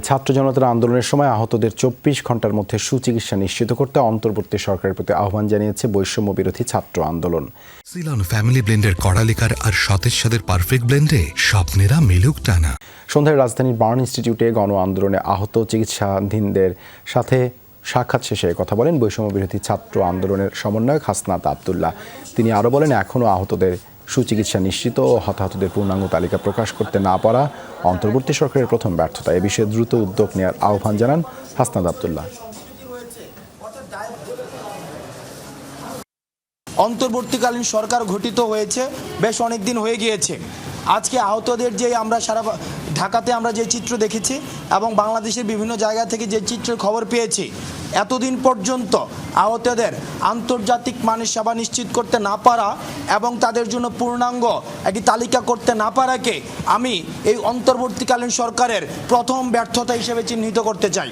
ছাত্র জনতার আন্দোলনের সময় আহতদের ২৪ ঘন্টার মধ্যে সুচিকিৎসা নিশ্চিত করতে অন্তর্বর্তী সরকারের প্রতি আহ্বান জানিয়েছে বৈষম্য বিরোধী ছাত্র আন্দোলন। সিলন ফ্যামিলি ব্লেন্ডের কড়ালিকার আর সতেজ সাদের পারফেক্ট ব্লেন্ডে স্বপ্নেরা মিলুক টানা। সন্ধ্যায় রাজধানীর বার্ন ইনস্টিটিউটে গণ আন্দোলনে আহত চিকিৎসাধীনদের সাথে সাক্ষাৎ শেষে কথা বলেন বৈষম্য বিরোধী ছাত্র আন্দোলনের সমন্বয়ক হাসনাত আবদুল্লাহ। তিনি আরও বলেন, এখনও আহতদের সুচিকিৎসা নিশ্চিত ও হতাহতদের পূর্ণাঙ্গ তালিকা প্রকাশ করতে না পারা অন্তর্বর্তী সরকারের প্রথম ব্যর্থতা। এ বিষয়ে দ্রুত উদ্যোগ নেওয়ার আহ্বান জানান হাসনাত আবদুল্লাহ। অন্তর্বর্তীকালীন সরকার গঠিত হয়েছে বেশ অনেক দিন হয়ে গিয়েছে। আজকে আহতদের যে আমরা সারা ঢাকাতে আমরা যে চিত্র দেখেছি এবং বাংলাদেশের বিভিন্ন জায়গা থেকে যে চিত্রের খবর পেয়েছি, এতদিন পর্যন্ত আহতদের আন্তর্জাতিক মানের সেবা নিশ্চিত করতে না পারা এবং তাদের জন্য পূর্ণাঙ্গ একটি তালিকা করতে না পারাকে আমি এই অন্তর্বর্তীকালীন সরকারের প্রথম ব্যর্থতা হিসেবে চিহ্নিত করতে চাই।